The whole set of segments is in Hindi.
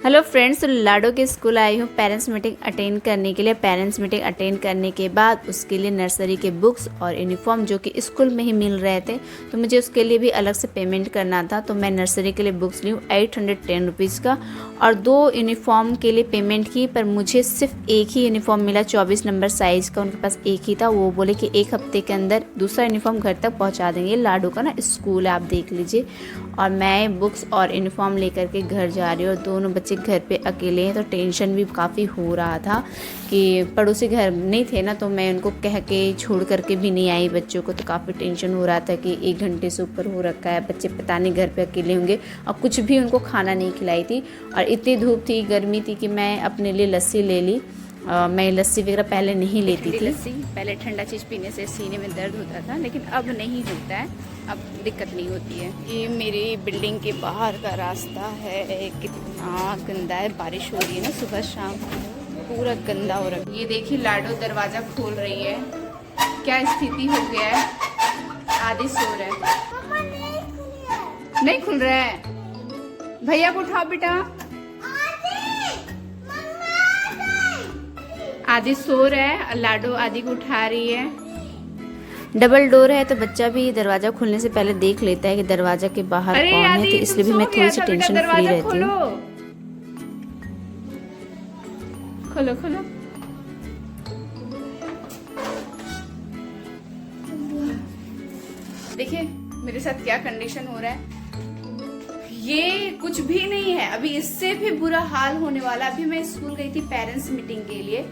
हेलो फ्रेंड्स, तो लाडो के स्कूल आई हूँ पेरेंट्स मीटिंग अटेंड करने के लिए। पेरेंट्स मीटिंग अटेंड करने के बाद उसके लिए नर्सरी के बुक्स और यूनिफॉर्म जो कि स्कूल में ही मिल रहे थे, तो मुझे उसके लिए भी अलग से पेमेंट करना था। तो मैं नर्सरी के लिए बुक्स ली 810 रुपीज़ का और 2 यूनिफॉर्म के लिए पेमेंट की, पर मुझे सिर्फ एक ही यूनिफॉर्म मिला 24 नंबर साइज़ का। उनके पास एक ही था। वो बोले कि 1 हफ्ते के अंदर दूसरा यूनिफॉर्म घर तक पहुँचा देंगे। लाडो का ना स्कूल है, आप देख लीजिए। और मैं बुक्स और यूनिफॉर्म लेकर के घर जा रही हूँ और दोनों बच्चे घर पे अकेले हैं, तो टेंशन भी काफ़ी हो रहा था कि पड़ोसी घर नहीं थे ना, तो मैं उनको कह के छोड़ करके भी नहीं आई बच्चों को। तो काफ़ी टेंशन हो रहा था कि 1 घंटे से ऊपर हो रखा है, बच्चे पता नहीं घर पे अकेले होंगे। और कुछ भी उनको खाना नहीं खिलाई थी और इतनी धूप थी, गर्मी थी कि मैं अपने लिए लस्सी ले ली। मैं लस्सी वगैरह पहले नहीं लेती थी। लस्सी पहले ठंडा चीज़ पीने से सीने में दर्द होता था, लेकिन अब नहीं होता है, अब दिक्कत नहीं होती है। ये मेरी बिल्डिंग के बाहर का रास्ता है, कितना गंदा है। बारिश हो रही है ना सुबह शाम, पूरा गंदा हो रहा है। ये देखिए लाडो दरवाज़ा खोल रही है, क्या स्थिति हो गया है। आधी सो रहा है, नहीं खुल रहा है। भैया को उठाओ बेटा। आदि सो रहा है, लाडो आदि को उठा रही है। डबल डोर है तो बच्चा भी दरवाजा खुलने से पहले देख लेता है कि दरवाजा के बाहर कौन है, तो इसलिए भी मैं थोड़ी सी टेंशन फ्री रहती हूँ। खोलो खोलो। देखिए मेरे साथ क्या कंडीशन हो रहा है, ये कुछ भी नहीं है, अभी इससे भी बुरा हाल होने वाला। अभी मैं स्कूल गई थी पेरेंट्स मीटिंग के लिए,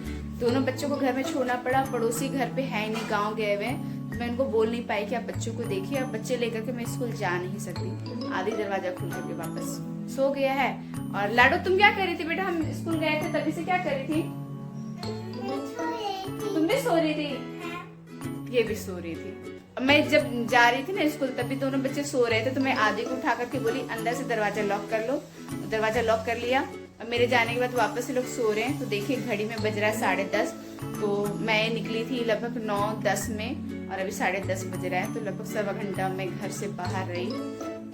दोनों बच्चों को घर में छोड़ना पड़ा। पड़ोसी घर पे है नहीं, गांव गए हुए, तो मैं उनको बोल नहीं पाई कि आप बच्चों को देखिए। अब बच्चे लेकर के मैं स्कूल जा नहीं सकती। आधी दरवाजा खुल करके वापस सो गया है। और लाडो तुम क्या कर रही थी बेटा? हम स्कूल गए थे तभी से क्या कर रही थी? तुम भी सो रही थी, ये भी सो रही थी। मैं जब जा रही थी ना स्कूल, तभी दोनों बच्चे सो रहे थे, तो मैं आदि को उठा करके बोली अंदर से दरवाजा लॉक कर लो। दरवाजा लॉक कर लिया और मेरे जाने के बाद वापस से लोग सो रहे हैं। तो देखिए घड़ी में बज रहा है 10:30, तो मैं निकली थी लगभग 9:10 में और अभी 10:30 बज रहा है, तो लगभग सवा घंटा मैं घर से बाहर रही।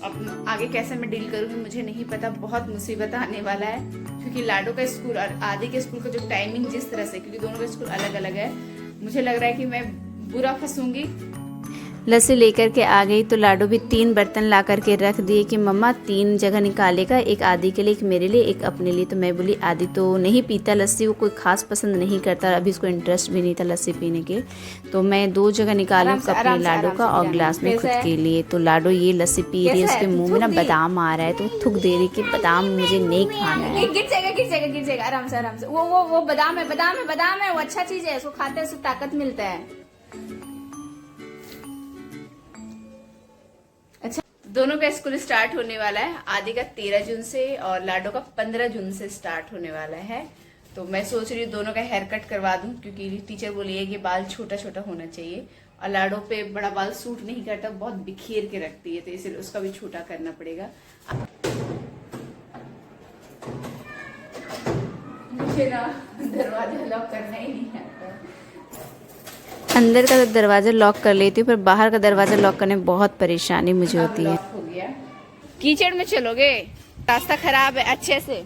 अब आगे कैसे मैं डील करूंगी मुझे नहीं पता, बहुत मुसीबत आने वाला है, क्योंकि लाडो का स्कूल और आदि के स्कूल का जो टाइमिंग जिस तरह से, क्योंकि दोनों का स्कूल अलग अलग है, मुझे लग रहा है कि मैं बुरा फंसूंगी। लस्सी लेकर के आ गई तो लाडो भी 3 बर्तन ला करके रख दिए कि मम्मा 3 जगह निकालेगा, एक आदि के लिए, एक मेरे लिए, एक अपने लिए। तो मैं बोली आदि तो नहीं पीता लस्सी, वो कोई खास पसंद नहीं करता, अभी उसको इंटरेस्ट भी नहीं था लस्सी पीने के, तो मैं 2 जगह निकाली, कप अपने लाडो का और ग्लास में खुद के लिए। तो लाडो ये लस्सी पी रही है, उसके मुंह में ना बादाम आ रहा है, तो थूक दे रही कि बादाम मुझे नहीं खाना है। गिर जाएगा गिर जाएगा गिर जाएगा, आराम से आराम से। वो बादाम है, बादाम है, बादाम है, वो अच्छा चीज है, उसको खाते हैं उससे ताकत मिलता है। दोनों का स्कूल स्टार्ट होने वाला है, आदि का 13 जून से और लाडो का 15 जून से स्टार्ट होने वाला है। तो मैं सोच रही हूँ दोनों का हेयर कट करवा दूं, क्योंकि टीचर बोली है कि बाल छोटा छोटा होना चाहिए और लाडो पे बड़ा बाल सूट नहीं करता, बहुत बिखेर के रखती है, तो इसलिए उसका भी छोटा करना पड़ेगा। मुझे ना दरवाजा लॉक करना ही नहीं आता। अंदर का दरवाजा लॉक कर लेती हूँ, पर बाहर का दरवाजा लॉक करने में बहुत परेशानी मुझे होती है। हो गया। कीचड़ में चलोगे? रास्ता खराब है, अच्छे से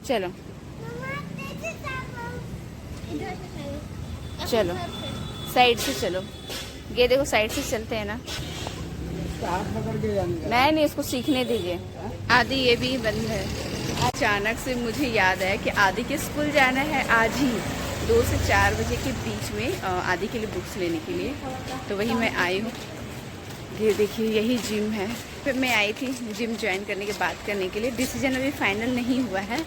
चलो चलो, साइड से चलो। ये देखो साइड से चलते हैं ना। नहीं, इसको सीखने दीजिए। आदि ये भी बंद है। अचानक से मुझे याद आया कि आदि के स्कूल जाना है आज ही 2 से 4 बजे के बीच में, आदि के लिए बुक्स लेने के लिए, तो वही मैं आई हूँ। ये देखिए यही जिम है, फिर मैं आई थी जिम ज्वाइन करने के बात करने के लिए। डिसीजन अभी फाइनल नहीं हुआ है,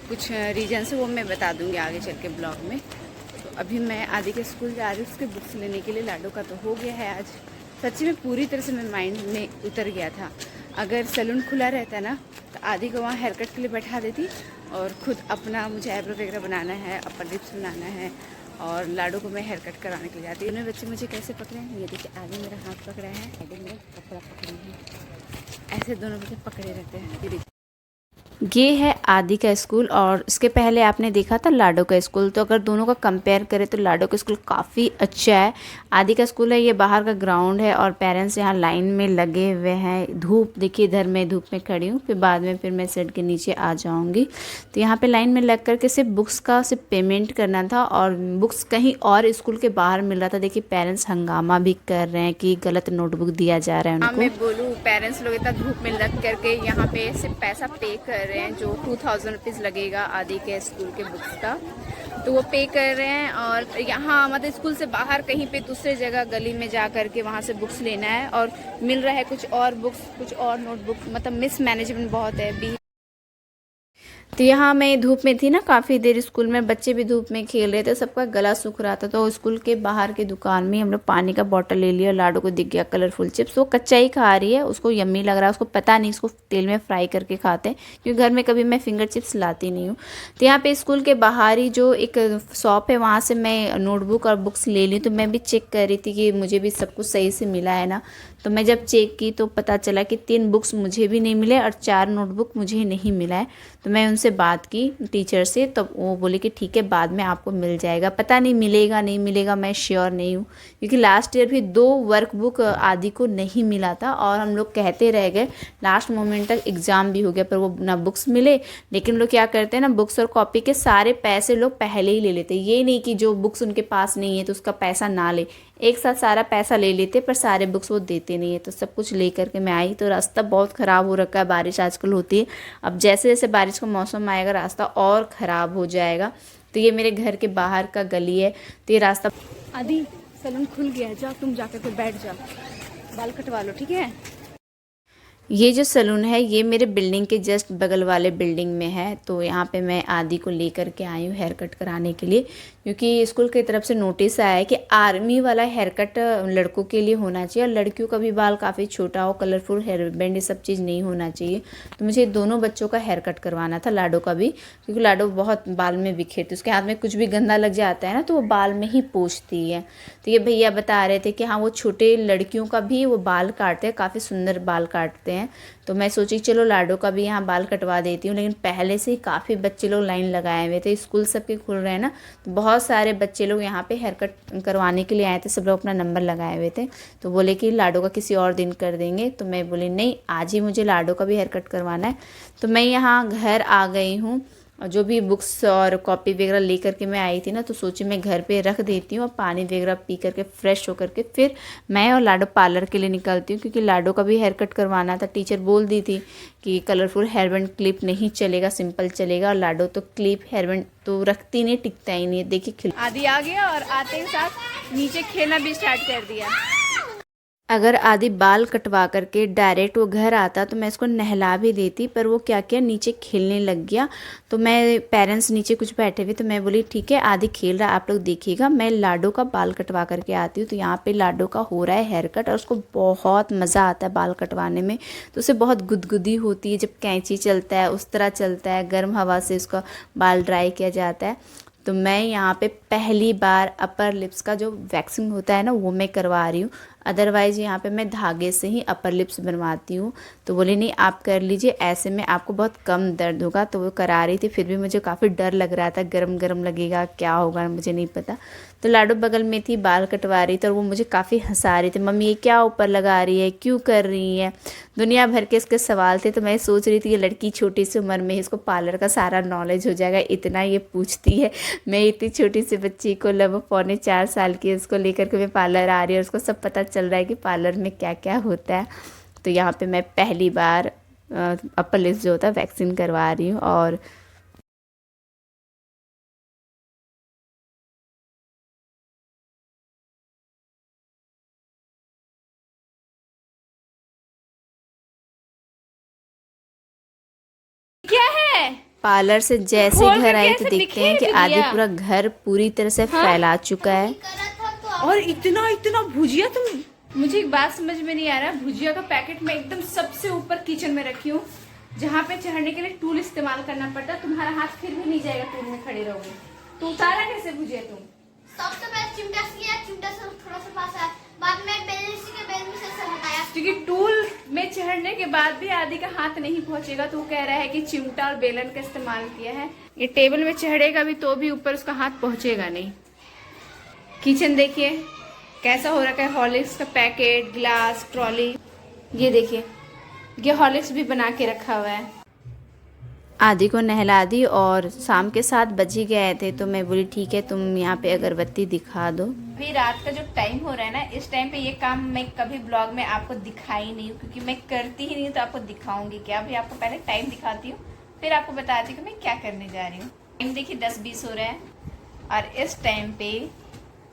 कुछ रीजन से, वो मैं बता दूंगी आगे चल के ब्लॉग में। तो अभी मैं आदि के स्कूल जा रही हूँ उसके बुक्स लेने के लिए। लाडो का तो हो गया है आज, सच्ची में पूरी तरह से मेरे माइंड में उतर गया था। अगर सैलून खुला रहता ना तो आदि को वहाँ हेयर कट के लिए बैठा देती और खुद अपना, मुझे आईब्रो वगैरह बनाना है, अपर लिप्स बनाना है, और लाडो को मैं हेयर कट कराने के लिए जाती। दोनों बच्चे मुझे कैसे पकड़े हैं, ये देखिए, आगे मेरा हाथ पकड़ा है, आगे मेरा कपड़ा पकड़े हैं, ऐसे दोनों बच्चे पकड़े रहते हैं। ये देखिए ये है आदि का स्कूल और इसके पहले आपने देखा था लाडो का स्कूल। तो अगर दोनों का कंपेयर करें तो लाडो का स्कूल काफ़ी अच्छा है। आदि का स्कूल है, ये बाहर का ग्राउंड है और पेरेंट्स यहाँ लाइन में लगे हुए हैं। धूप देखिए, इधर मैं धूप में खड़ी हूँ, फिर बाद में फिर मैं शेड के नीचे आ जाऊँगी। तो यहाँ पे लाइन में लग करके सिर्फ बुक्स का सिर्फ पेमेंट करना था और बुक्स कहीं और स्कूल के बाहर मिल रहा था। देखिए पेरेंट्स हंगामा भी कर रहे हैं कि गलत नोटबुक दिया जा रहा है उनको। मैं बोलूँ पेरेंट्स लोग इतना धूप में लग करके यहाँ पे सिर्फ पैसा पे कर रहे हैं, जो 2000 रुपीज़ लगेगा आदि के स्कूल के बुक्स का, तो वो पे कर रहे हैं। और यहाँ मतलब स्कूल से बाहर कहीं पे दूसरे जगह गली में जा करके वहाँ से बुक्स लेना है और मिल रहा है कुछ और बुक्स, कुछ और नोटबुक, मतलब मिस मैनेजमेंट बहुत है। तो यहाँ मैं धूप में थी ना काफ़ी देर, स्कूल में बच्चे भी धूप में खेल रहे थे, सबका गला सूख रहा था। तो स्कूल के बाहर की दुकान में हम लोग पानी का बॉटल ले लिया। लाडो को दिख गया कलरफुल चिप्स, वो कच्चा ही खा रही है, उसको यम्मी लग रहा है, उसको पता नहीं इसको तेल में फ्राई करके खाते हैं, क्योंकि घर में कभी मैं फिंगर चिप्स लाती नहीं हूँ। तो यहाँ पे स्कूल के बाहर ही जो एक शॉप है, वहाँ से मैं नोटबुक और बुक्स ले ली। तो मैं भी चेक कर रही थी कि मुझे भी सब कुछ सही से मिला है ना। तो मैं जब चेक की तो पता चला कि 3 बुक्स मुझे भी नहीं मिले और 4 नोटबुक मुझे नहीं मिला है। तो मैं उनसे बात की टीचर से, तो वो बोले कि ठीक है बाद में आपको मिल जाएगा। पता नहीं मिलेगा नहीं मिलेगा, मैं श्योर नहीं हूँ, क्योंकि लास्ट ईयर भी 2 वर्कबुक आदि को नहीं मिला था और हम लोग कहते रह गए, लास्ट मोमेंट तक एग्ज़ाम भी हो गया पर वो ना बुक्स मिले। लेकिन लोग क्या करते हैं ना, बुक्स और कॉपी के सारे पैसे लोग पहले ही ले लेते हैं। ये नहीं कि जो बुक्स उनके पास नहीं है तो उसका पैसा ना ले, एक साथ सारा पैसा ले लेते, पर सारे बुक्स वो देते नहीं है। तो सब कुछ ले करके मैं आई। तो रास्ता बहुत ख़राब हो रखा है, बारिश आजकल होती है। अब जैसे जैसे बारिश का मौसम आएगा रास्ता और ख़राब हो जाएगा। तो ये मेरे घर के बाहर का गली है। तो ये रास्ता आदि सैलून खुल गया है, जाओ तुम जाकर के बैठ जाओ, बाल कटवा लो, ठीक है। ये जो सैलून है ये मेरे बिल्डिंग के जस्ट बगल वाले बिल्डिंग में है। तो यहाँ पे मैं आदि को लेकर के आई हूँ हेयर कट कराने के लिए, क्योंकि स्कूल की तरफ से नोटिस आया है कि आर्मी वाला हेयर कट लड़कों के लिए होना चाहिए और लड़कियों का भी बाल काफ़ी छोटा हो, कलरफुल हेयर बैंड, ये सब चीज़ नहीं होना चाहिए। तो मुझे दोनों बच्चों का हेयर कट करवाना था, लाडो का भी, क्योंकि लाडो बहुत बाल में बिखेरती, उसके हाथ में कुछ भी गंदा लग जाता है ना तो वो बाल में ही पोंछती है। तो ये भैया बता रहे थे कि हाँ वो छोटे लड़कियों का भी वो बाल काटते हैं, काफ़ी सुंदर बाल काटते हैं। तो मैं सोची चलो लाडो का भी यहाँ बाल कटवा देती हूँ। लेकिन पहले से ही काफ़ी बच्चे लोग लाइन लगाए हुए थे, स्कूल सबके खुल रहे हैं ना, तो बहुत सारे बच्चे लोग यहाँ पे हेयर कट करवाने के लिए आए थे, सब लोग अपना नंबर लगाए हुए थे। तो बोले कि लाडो का किसी और दिन कर देंगे। तो मैं बोली नहीं, आज ही मुझे लाडो का भी हेयर कट करवाना है। तो मैं यहाँ घर आ गई हूँ और जो भी बुक्स और कॉपी वगैरह ले करके मैं आई थी ना, तो सोची मैं घर पे रख देती हूँ और पानी वगैरह पी करके फ्रेश होकर के फिर मैं और लाडो पार्लर के लिए निकलती हूँ, क्योंकि लाडो का भी हेयर कट करवाना था। टीचर बोल दी थी कि कलरफुल हेयर बैंड क्लिप नहीं चलेगा, सिंपल चलेगा। और लाडो तो क्लिप हेयर बैंड तो रखती नहीं, टिकता ही नहीं है। देखिए आदि आ गया और आते ही साथ नीचे खेलना भी स्टार्ट कर दिया। अगर आदि बाल कटवा करके डायरेक्ट वो घर आता तो मैं इसको नहला भी देती, पर वो क्या किया, नीचे खेलने लग गया। तो मैं पेरेंट्स नीचे कुछ बैठे हुए, तो मैं बोली ठीक है आदि खेल रहा है, आप लोग देखिएगा, मैं लाडो का बाल कटवा करके आती हूँ। तो यहाँ पे लाडो का हो रहा है हेयर कट और उसको बहुत मज़ा आता है बाल कटवाने में। तो उसे बहुत गुदगुदी होती है जब कैंची चलता है, उस तरह चलता है, गर्म हवा से उसका बाल ड्राई किया जाता है। तो मैं यहाँ पे पहली बार अपर लिप्स का जो वैक्सिंग होता है ना वो मैं करवा रही हूँ। अदरवाइज़ यहाँ पे मैं धागे से ही अपर लिप्स बनवाती हूँ। तो बोले नहीं आप कर लीजिए, ऐसे में आपको बहुत कम दर्द होगा। तो वो करा रही थी, फिर भी मुझे काफ़ी डर लग रहा था, गरम गरम लगेगा क्या होगा मुझे नहीं पता। तो लाडो बगल में थी, बाल कटवा रही थी और वो मुझे काफ़ी हंसा रही थी, मम्मी ये क्या ऊपर लगा रही है, क्यों कर रही है, दुनिया भर के इसके सवाल थे। तो मैं सोच रही थी ये लड़की छोटी सी उम्र में इसको पार्लर का सारा नॉलेज हो जाएगा, इतना ये पूछती है। मैं इतनी छोटी सी बच्ची को, लगभग 3.25 साल की, उसको लेकर के मैं पार्लर आ रही है और उसको सब पता चल रहा है कि पार्लर में क्या क्या होता है। तो यहाँ पे मैं पहली बार अपर लिप्स जो होता है वैक्सीन करवा रही हूँ। और क्या है, पार्लर से जैसे खोल घर करके आई ऐसे तो देखते हैं कि बिखेर आदि दिया। पूरा घर पूरी तरह से फैला चुका है। और इतना इतना भुजिया, तुम, मुझे एक बात समझ में नहीं आ रहा, भुजिया का पैकेट मैं एकदम सबसे ऊपर किचन में रखी हूँ, जहाँ पे चढ़ने के लिए टूल इस्तेमाल करना पड़ता, तुम्हारा हाथ फिर भी नहीं जाएगा, टूल में खड़े रहोगे। तो उतारा कैसे भुजिया तुम? सबसे पहले चिमटा से किया, चिमटा से थोड़ा सा पास है, बाद में इसी के बेल में से बताया। क्योंकि टूल में चढ़ने के बाद भी आदि का हाथ नहीं पहुंचेगा, तो वो कह रहा है कि चिमटा और बेलन का इस्तेमाल किया है। ये टेबल में चढ़ेगा भी तो भी ऊपर उसका हाथ पहुंचेगा नहीं। किचन देखिए कैसा हो रखा है, हॉर्लिक्स का पैकेट, ग्लास, ट्रॉली। ये देखिए ये हॉर्लिक्स भी बना के रखा हुआ है। आदि को नहला दी और शाम के 7 बज ही गए थे, तो मैं बोली ठीक है तुम यहाँ पे अगरबत्ती दिखा दो। अभी रात का जो टाइम हो रहा है ना, इस टाइम पे ये काम मैं कभी ब्लॉग में आपको दिखाई नहीं हूँ, क्योंकि मैं करती ही नहीं, तो आपको दिखाऊंगी क्या। अभी आपको पहले टाइम दिखाती हूँ, फिर आपको बताती हूँ कि मैं क्या करने जा रही हूँ। टाइम देखिए 10:20 हो रहा है, और इस टाइम पे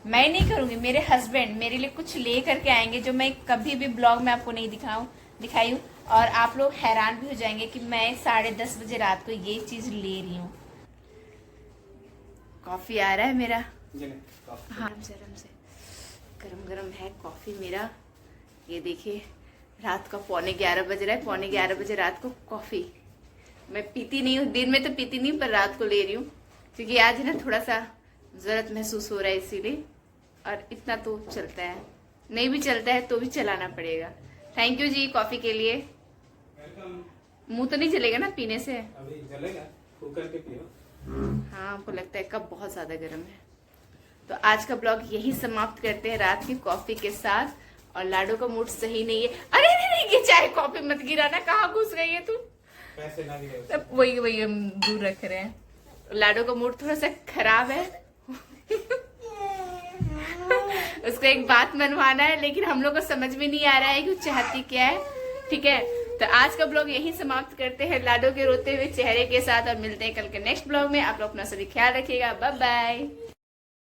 मैं नहीं करूँगी, मेरे हस्बैंड मेरे लिए कुछ ले करके आएंगे जो मैं कभी भी ब्लॉग में आपको नहीं दिखाई हूँ। और आप लोग हैरान भी हो जाएंगे कि मैं 10:30 बजे रात को ये चीज़ ले रही हूँ। कॉफ़ी आ रहा है मेरा, हाँ गरम से गरम गरम है कॉफ़ी मेरा। ये देखिए रात का 11:15 बज रहा है, 11:15 बजे रात को कॉफ़ी मैं पीती नहीं हूँ, दिन में तो पीती नहीं, पर रात को ले रही हूँ क्योंकि आज है ना थोड़ा सा ज़रूरत महसूस हो रहा है इसीलिए। और इतना तो चलता है, नहीं भी चलता है तो भी चलाना पड़ेगा। थैंक यू जी कॉफ़ी के लिए। मुंह तो नहीं जलेगा ना पीने से? अभी जलेगा, कुकर पे पियो। हाँ हमको लगता है कप बहुत ज़्यादा गर्म है। तो आज का ब्लॉग यही समाप्त करते हैं रात की कॉफ़ी के साथ। और लाडो का मूड सही नहीं है। अरे नहीं ये चाय कॉफ़ी मत गिराना, कहाँ घुस गई है तू? पैसे ना गिरे। तब वही हम दूर रख रहे हैं। लाडो का मूड थोड़ा सा खराब है उसको एक बात मनवाना है, लेकिन हम लोग को समझ में नहीं आ रहा है कि वो चाहती क्या है। ठीक है, तो आज का ब्लॉग यही समाप्त करते हैं लाडो के रोते हुए चेहरे के साथ, और मिलते हैं कल के नेक्स्ट ब्लॉग में। आप लोग अपना सभी ख्याल रखिएगा। Bye bye.